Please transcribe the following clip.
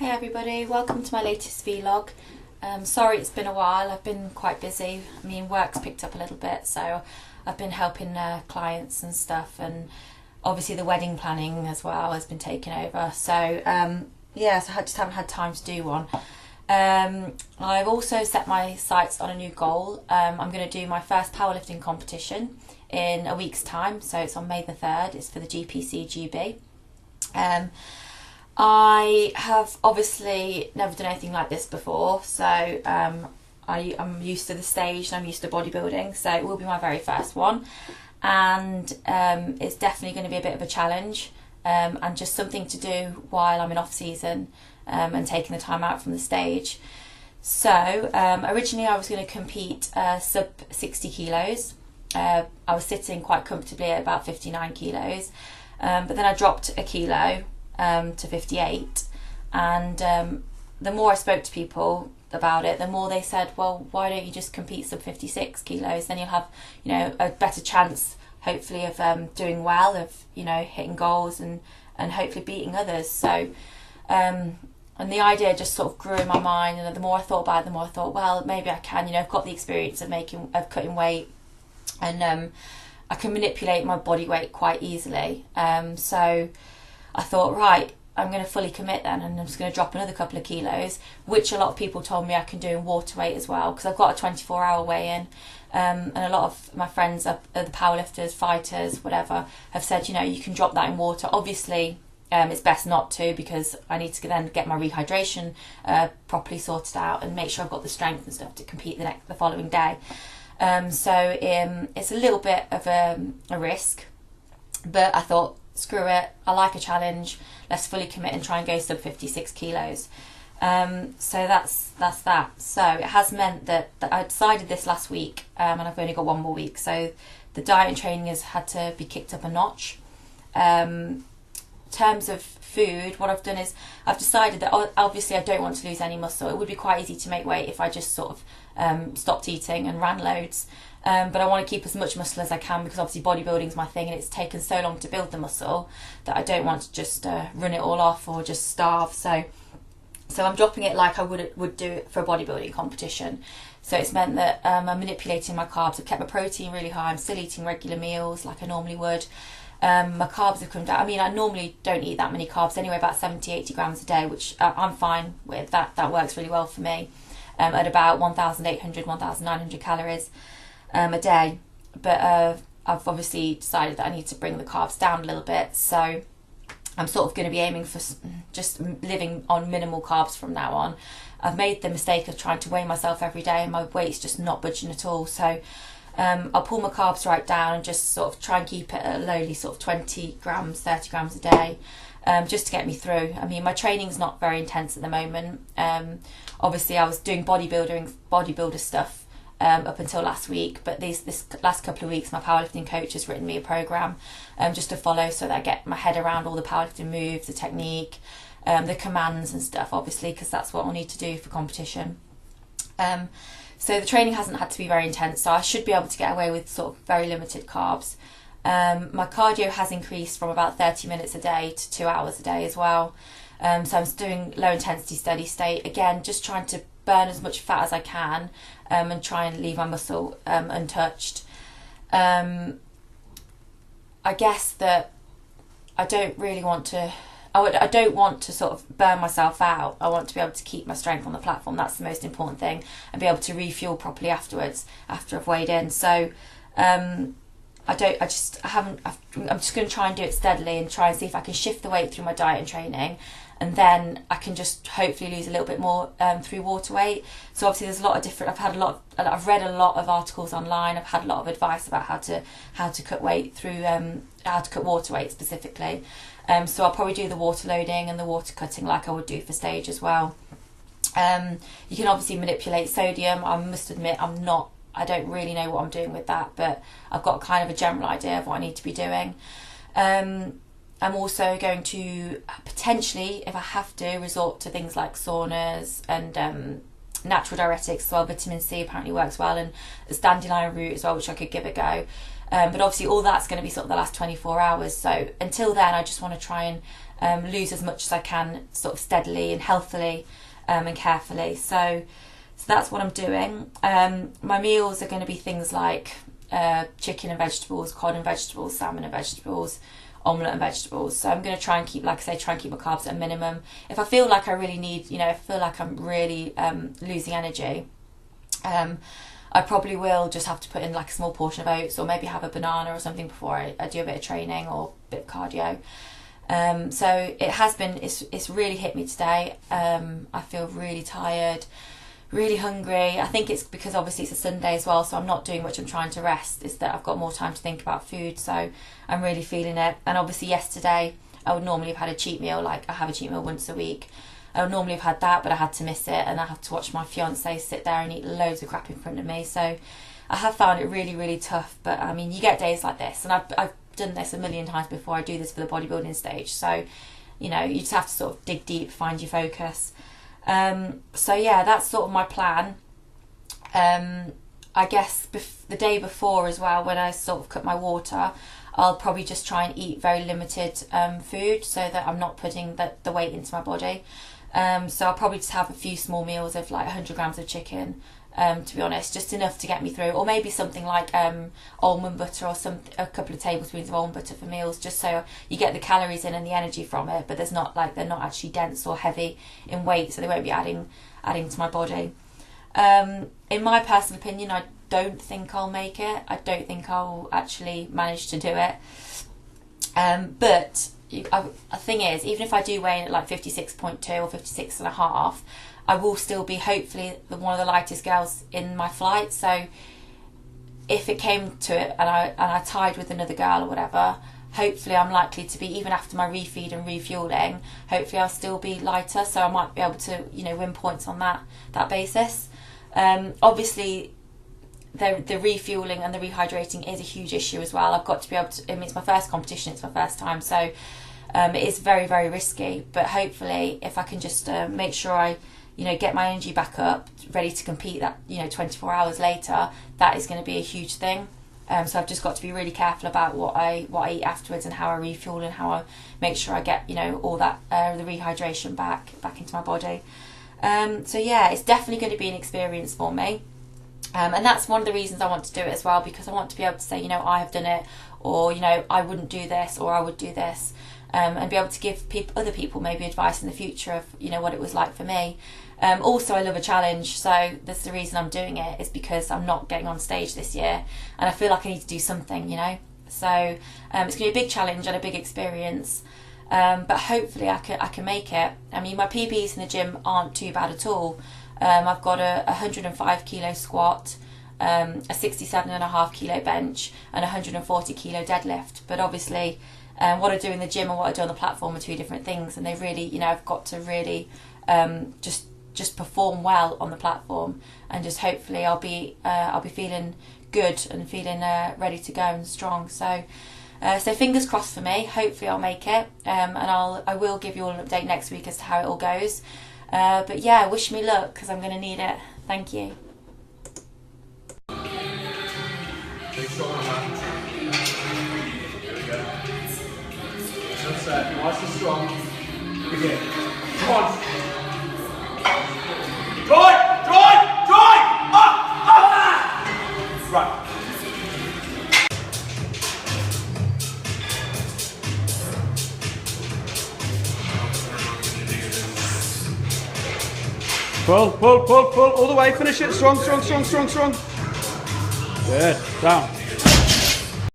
Hey everybody, welcome to my latest vlog. Sorry it's been a while, I've been quite busy. I mean, work's picked up a little bit, so I've been helping clients and stuff, and obviously the wedding planning as well has been taken over. So yeah, so I just haven't had time to do one. I've also set my sights on a new goal. I'm going to do my first powerlifting competition in a week's time, so it's on May the 3rd. It's for the GPC-GB. I have obviously never done anything like this before, so I'm used to the stage and I'm used to bodybuilding, so it will be my very first one, and it's definitely going to be a bit of a challenge, and just something to do while I'm in off season and taking the time out from the stage. So originally I was going to compete sub 60 kilos. I was sitting quite comfortably at about 59 kilos, but then I dropped a kilo to 58, and the more I spoke to people about it, the more they said, well, why don't you just compete sub 56 kilos, then you'll have, you know, a better chance hopefully of doing well, of, you know, hitting goals and hopefully beating others. So and the idea just sort of grew in my mind, and the more I thought about it, the more I thought, well, maybe I can, you know, I've got the experience of cutting weight, and I can manipulate my body weight quite easily. So I thought, right, I'm going to fully commit then, and I'm just going to drop another couple of kilos, which a lot of people told me I can do in water weight as well, because I've got a 24-hour weigh-in, and a lot of my friends, the powerlifters, fighters, whatever, have said, you know, you can drop that in water. Obviously, it's best not to, because I need to then get my rehydration properly sorted out and make sure I've got the strength and stuff to compete the following day. So it's a little bit of a risk, but I thought, screw it, I like a challenge, let's fully commit and try and go sub 56 kilos. So that's that. So it has meant that I decided this last week, and I've only got one more week, so the diet and training has had to be kicked up a notch. In terms of food, what I've done is I've decided that obviously I don't want to lose any muscle. It would be quite easy to make weight if I just sort of stopped eating and ran loads. But I want to keep as much muscle as I can, because obviously bodybuilding is my thing, and it's taken so long to build the muscle that I don't want to just run it all off or just starve. So I'm dropping it like I would do it for a bodybuilding competition. So it's meant that I'm manipulating my carbs. I've kept my protein really high. I'm still eating regular meals like I normally would. My carbs have come down. I mean, I normally don't eat that many carbs anyway, about 70-80 grams a day, which I'm fine with. That works really well for me, at about 1,800-1,900 calories a day. But I've obviously decided that I need to bring the carbs down a little bit, so I'm sort of going to be aiming for just living on minimal carbs from now on. I've made the mistake of trying to weigh myself every day, and my weight's just not budging at all, so I'll pull my carbs right down and just sort of try and keep it at a lowly sort of 20 grams, 30 grams a day, just to get me through. I mean, my training's not very intense at the moment. Obviously I was doing bodybuilder stuff up until last week, but this last couple of weeks my powerlifting coach has written me a program just to follow, so that I get my head around all the powerlifting moves, the technique, the commands and stuff, obviously, because that's what I'll need to do for competition. So the training hasn't had to be very intense, so I should be able to get away with sort of very limited carbs. My cardio has increased from about 30 minutes a day to 2 hours a day as well. So I'm doing low intensity steady state, again just trying to burn as much fat as I can, and try and leave my muscle untouched. I guess that I don't really want to, I don't want to sort of burn myself out. I want to be able to keep my strength on the platform. That's the most important thing, and be able to refuel properly afterwards, after I've weighed in. So I'm just going to try and do it steadily and try and see if I can shift the weight through my diet and training, and then I can just hopefully lose a little bit more through water weight. So obviously there's a lot of different, I've read a lot of articles online. I've had a lot of advice about how to cut weight through, how to cut water weight specifically. So I'll probably do the water loading and the water cutting like I would do for stage as well. You can obviously manipulate sodium. I must admit I don't really know what I'm doing with that, but I've got kind of a general idea of what I need to be doing. I'm also going to potentially, if I have to, resort to things like saunas and natural diuretics as well. Vitamin C apparently works well, and the dandelion root as well, which I could give a go. But obviously all that's going to be sort of the last 24 hours. So until then, I just want to try and lose as much as I can, sort of steadily and healthily and carefully. So that's what I'm doing. My meals are going to be things like chicken and vegetables, cod and vegetables, salmon and vegetables, omelette and vegetables. So I'm going to try and keep, like I say, try and keep my carbs at a minimum. If I feel like I really need, if I feel like I'm really losing energy, I probably will just have to put in like a small portion of oats, or maybe have a banana or something before I do a bit of training or a bit of cardio. So it has been, it's really hit me today. I feel really tired, really hungry. I think it's because obviously it's a Sunday as well, so I'm not doing much, I'm trying to rest. It's that I've got more time to think about food, so I'm really feeling it. And obviously yesterday I would normally have had a cheat meal, like I have a cheat meal once a week. I would normally have had that, but I had to miss it, and I had to watch my fiance sit there and eat loads of crap in front of me. So I have found it really, really tough. But I mean, you get days like this, and I've done this a million times before. I do this for the bodybuilding stage, so you just have to sort of dig deep, find your focus. So yeah, that's sort of my plan. I guess the day before as well, when I sort of cut my water, I'll probably just try and eat very limited food, so that I'm not putting the weight into my body. So I'll probably just have a few small meals of like 100 grams of chicken, to be honest, just enough to get me through, or maybe something like almond butter, or a couple of tablespoons of almond butter for meals, just so you get the calories in and the energy from it, but they're not actually dense or heavy in weight, so they won't be adding to my body. In my personal opinion, I don't think I'll make it. I don't think I'll actually manage to do it. But the thing is, even if I do weigh in at like 56.2 or 56.5, I will still be hopefully one of the lightest girls in my flight. So if it came to it and I tied with another girl or whatever, hopefully I'm likely to be, even after my refeed and refueling, hopefully I'll still be lighter, so I might be able to win points on that basis. Obviously the refueling and the rehydrating is a huge issue as well. I've got to be able to, it's my first competition, it's my first time, so it is very, very risky, but hopefully if I can just make sure I get my energy back up, ready to compete that 24 hours later, that is going to be a huge thing. So I've just got to be really careful about what I eat afterwards, and how I refuel, and how I make sure I get all that the rehydration back into my body. So yeah, it's definitely going to be an experience for me. And that's one of the reasons I want to do it as well, because I want to be able to say, I have done it, or, I wouldn't do this, or I would do this, and be able to give other people maybe advice in the future of, what it was like for me. Also, I love a challenge, so that's the reason I'm doing it, is because I'm not getting on stage this year, and I feel like I need to do something, So it's going to be a big challenge and a big experience, but hopefully I can make it. I mean, my PBs in the gym aren't too bad at all. I've got a 105 kilo squat, a 67.5 kilo bench, and a 140 kilo deadlift. But obviously, what I do in the gym and what I do on the platform are two different things, and they really, I've got to really just perform well on the platform, and just hopefully I'll be feeling good and feeling ready to go and strong. So fingers crossed for me. Hopefully I'll make it, and I will give you all an update next week as to how it all goes. But yeah, wish me luck, because I'm going to need it. Thank you. Big shot on that. There we go. That's that. Nice and strong. Again. Come on. Drive! Drive! Drive! Up! Up! Right. Pull, pull, pull, pull, all the way, finish it, strong, strong, strong, strong, strong. Good, down.